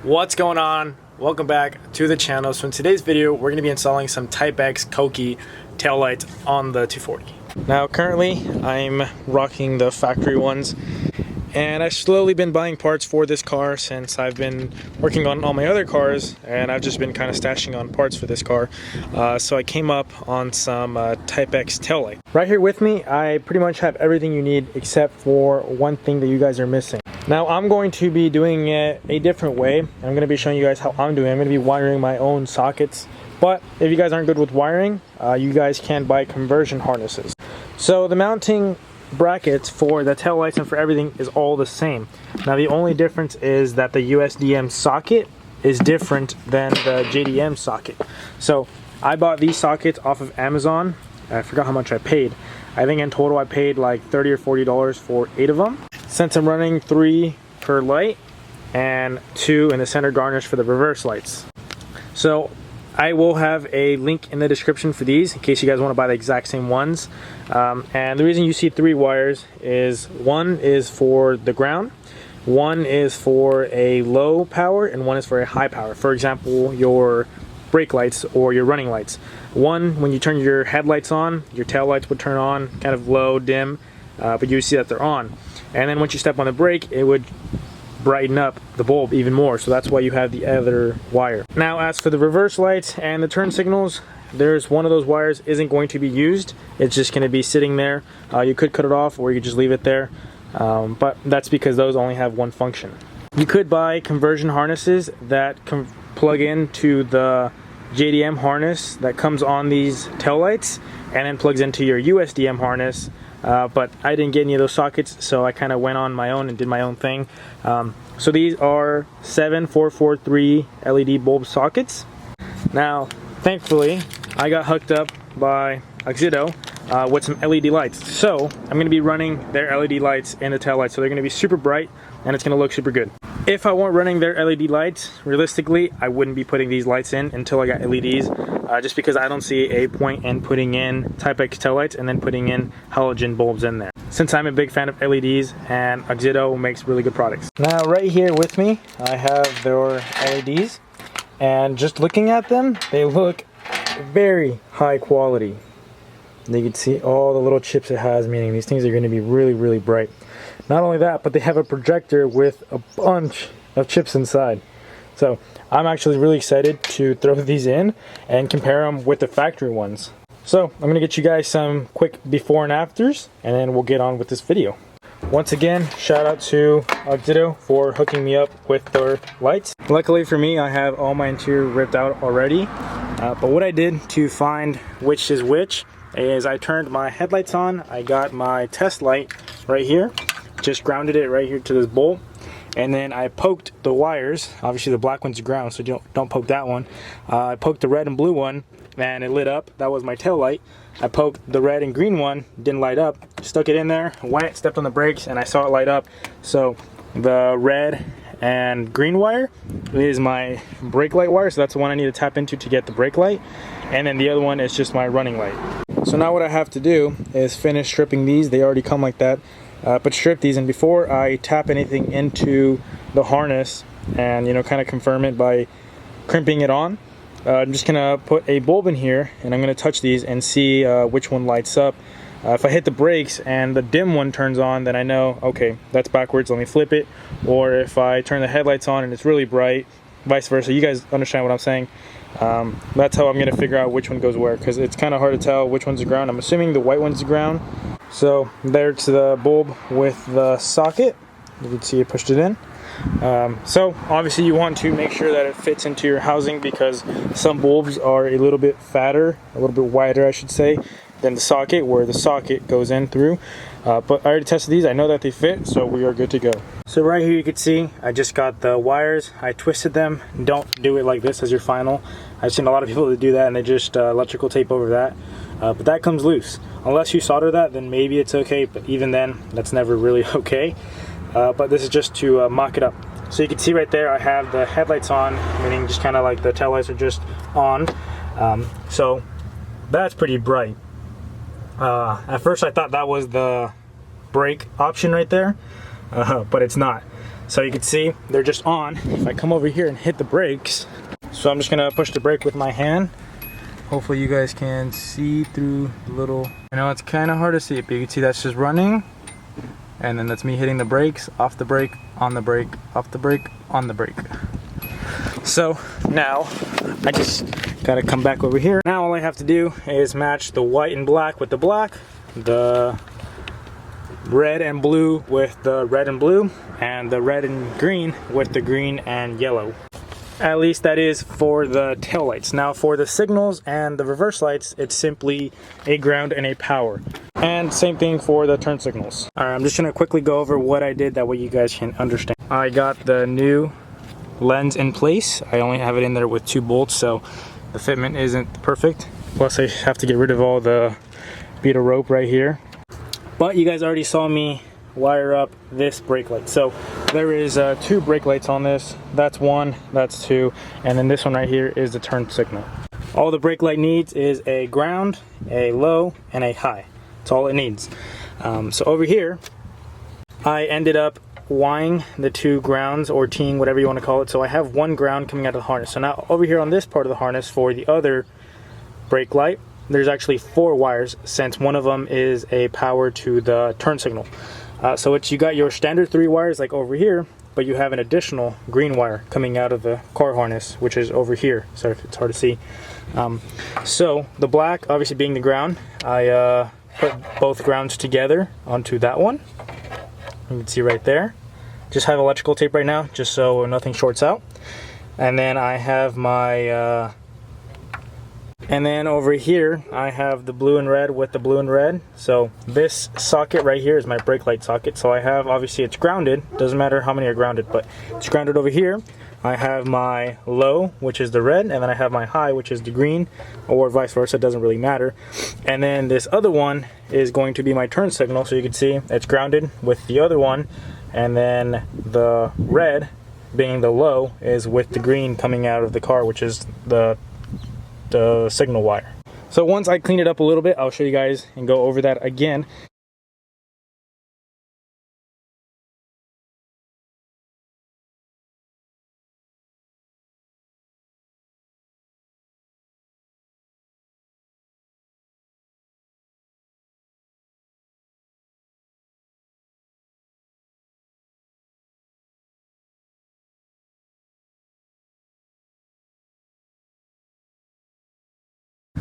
What's going on? Welcome back to the channel. So in today's video, we're going to be installing some Type X Kouki taillights on the 240. Now currently, I'm rocking the factory ones, and I've slowly been buying parts for this car since I've been working on all my other cars, and I've just been kind of stashing on parts for this car. So I came up on some Type X taillight. Right here with me, I pretty much have everything you need except for one thing that you guys are missing. Now I'm going to be doing it a different way. I'm going to be showing you guys how I'm doing it. I'm going to be wiring my own sockets. But if you guys aren't good with wiring, you guys can buy conversion harnesses. So the mounting brackets for the taillights and for everything is all the same. Now the only difference is that the USDM socket is different than the JDM socket. So I bought these sockets off of Amazon. I forgot how much I paid. I think in total I paid like $30 or $40 for 8 of them. Since I'm running 3 per light and 2 in the center garnish for the reverse lights. So I will have a link in the description for these in case you guys want to buy the exact same ones. And the reason you see 3 wires is one is for the ground, one is for a low power, and one is for a high power. For example, your brake lights or your running lights. One, when you turn your headlights on, your tail lights would turn on kind of low, dim, but you see that they're on. And then once you step on the brake, it would brighten up the bulb even more. So that's why you have the other wire. Now as for the reverse lights and the turn signals, there's one of those wires isn't going to be used. It's just going to be sitting there. You could cut it off or you could just leave it there. But that's because those only have one function. You could buy conversion harnesses that can plug into the JDM harness that comes on these taillights and then plugs into your USDM harness. But I didn't get any of those sockets, so I kind of went on my own and did my own thing. So these are 7443 LED bulb sockets. Now, thankfully, I got hooked up by Auxito with some LED lights. So I'm going to be running their LED lights in the tail lights. So they're going to be super bright and it's going to look super good. If I weren't running their LED lights, realistically, I wouldn't be putting these lights in until I got LEDs, just because I don't see a point in putting in Type X taillights and then putting in halogen bulbs in there. Since I'm a big fan of LEDs and Auxito makes really good products. Now right here with me, I have their LEDs, and just looking at them, they look very high quality. You can see all the little chips it has, meaning these things are going to be really, really bright. Not only that, but they have a projector with a bunch of chips inside. So I'm actually really excited to throw these in and compare them with the factory ones. So I'm going to get you guys some quick before and afters, and then we'll get on with this video. Once again, shout out to Auxito for hooking me up with their lights. Luckily for me, I have all my interior ripped out already. But what I did to find which is which is I turned my headlights on. I got my test light right here. Just grounded it right here to this bowl, and then I poked the wires. Obviously the black one's ground, so don't poke that one. I poked the red and blue one and it lit up. That was my tail light. I poked the red and green one, didn't light up. Stuck it in there, went, stepped on the brakes, and I saw it light up. So the red and green wire is my brake light wire, so that's the one I need to tap into to get the brake light, and then the other one is just my running light. So now what I have to do is finish stripping these. They already come like that. But strip these, and before I tap anything into the harness and kind of confirm it by crimping it on, I'm just gonna put a bulb in here and I'm gonna touch these and see which one lights up. If I hit the brakes and the dim one turns on, then I know, okay, that's backwards, let me flip it. Or if I turn the headlights on and it's really bright, vice versa. You guys understand what I'm saying? That's how I'm gonna figure out which one goes where, because it's kind of hard to tell which one's the ground. I'm assuming the white one's the ground. So there's the bulb with the socket. You can see I pushed it in. So obviously you want to make sure that it fits into your housing, because some bulbs are a little bit fatter, a little bit wider I should say, than the socket, where the socket goes in through. But I already tested these, I know that they fit, so we are good to go. So right here you can see I just got the wires, I twisted them. Don't do it like this as your final. I've seen a lot of people that do that and they just electrical tape over that. But that comes loose. Unless you solder that, then maybe it's okay, but even then, that's never really okay. But this is just to mock it up. So you can see right there, I have the headlights on, meaning just kind of like the tail lights are just on. So that's pretty bright. At first I thought that was the brake option right there, but it's not. So you can see they're just on. If I come over here and hit the brakes, so I'm just gonna push the brake with my hand. Hopefully you guys can see through the little, I know it's kind of hard to see it, but you can see that's just running. And then that's me hitting the brakes, off the brake, on the brake, off the brake, on the brake. So now I just gotta come back over here. Now all I have to do is match the white and black with the black, the red and blue with the red and blue, and the red and green with the green and yellow. At least that is for the tail lights. Now for the signals and the reverse lights, it's simply a ground and a power. And same thing for the turn signals. All right, I'm just gonna quickly go over what I did, that way you guys can understand. I got the new lens in place. I only have it in there with 2 bolts, so the fitment isn't perfect. Plus I have to get rid of all the beetle rope right here. But you guys already saw me wire up this brake light. So there is 2 brake lights on this. That's 1, that's 2, and then this one right here is the turn signal. All the brake light needs is a ground, a low, and a high. That's all it needs. So over here, I ended up wiring the 2 grounds, or teeing, whatever you want to call it. So I have 1 ground coming out of the harness. So now over here on this part of the harness for the other brake light, there's actually 4 wires, since one of them is a power to the turn signal. So it's, you got your standard 3 wires like over here, but you have an additional green wire coming out of the car harness, which is over here. Sorry if it's hard to see. So the black, obviously being the ground, I put both grounds together onto that one. You can see right there. Just have electrical tape right now, just so nothing shorts out. And then I have my and then over here I have the blue and red with the blue and red. So this socket right here is my brake light socket. So I have, obviously it's grounded, doesn't matter how many are grounded, but it's grounded over here. I have my low, which is the red, and then I have my high, which is the green, or vice versa, it doesn't really matter. And then this other one is going to be my turn signal. So you can see it's grounded with the other one, and then the red, being the low, is with the green coming out of the car, which is the signal wire. So once I clean it up a little bit, I'll show you guys and go over that again.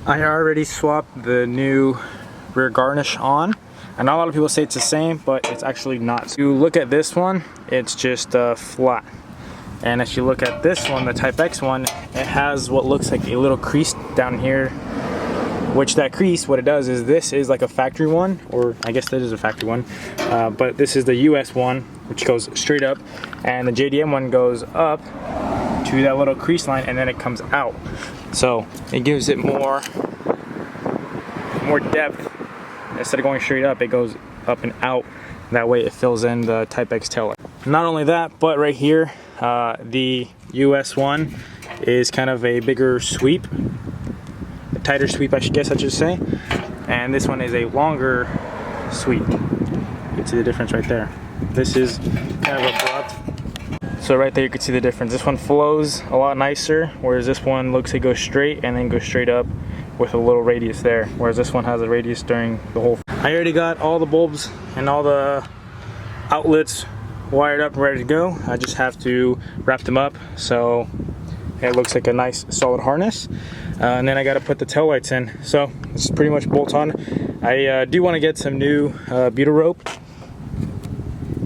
I already swapped the new rear garnish on, and a lot of people say it's the same, but it's actually not. So you look at this one, it's just flat. And if you look at this one, the Type X one, it has what looks like a little crease down here, which that crease, what it does is, this is like a factory one, or I guess that is a factory one, but this is the US one, which goes straight up, and the JDM one goes up to that little crease line, and then it comes out. So it gives it more depth. Instead of going straight up, it goes up and out. That way it fills in the Type X taillight. Not only that, but right here, the US one is kind of a bigger sweep, a tighter sweep, I guess I should say. And this one is a longer sweep. You can see the difference right there. This is kind of abrupt. So right there you can see the difference. This one flows a lot nicer, whereas this one looks like it goes straight and then goes straight up with a little radius there, whereas this one has a radius during the whole. I already got all the bulbs and all the outlets wired up and ready to go. I just have to wrap them up so it looks like a nice solid harness. And then I got to put the tail lights in. So this is pretty much bolt on. I do want to get some new beetle rope.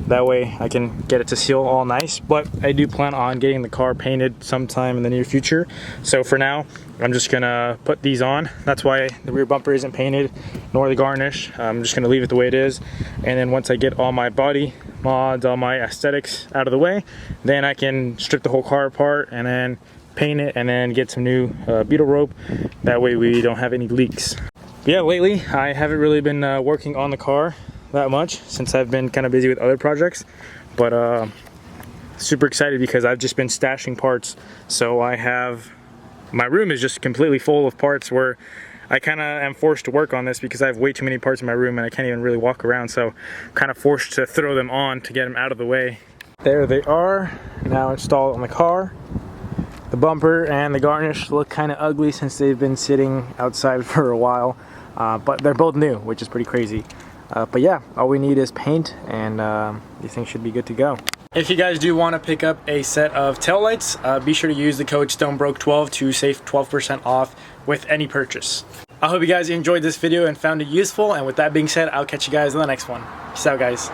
That way I can get it to seal all nice, but I do plan on getting the car painted sometime in the near future. So for now, I'm just gonna put these on. That's why the rear bumper isn't painted, nor the garnish. I'm just gonna leave it the way it is. And then once I get all my body mods, all my aesthetics out of the way, then I can strip the whole car apart and then paint it and then get some new beetle rope. That way we don't have any leaks. But yeah, lately I haven't really been working on the car that much since I've been kind of busy with other projects, but super excited because I've just been stashing parts. So I have, my room is just completely full of parts where I kind of am forced to work on this because I have way too many parts in my room and I can't even really walk around, so kind of forced to throw them on to get them out of the way. There they are, now installed on the car. The bumper and the garnish look kind of ugly since they've been sitting outside for a while, but they're both new, which is pretty crazy. But yeah, all we need is paint, and these things should be good to go. If you guys do want to pick up a set of taillights, be sure to use the code STONEBROKE12 to save 12% off with any purchase. I hope you guys enjoyed this video and found it useful, and with that being said, I'll catch you guys in the next one. Peace out, guys.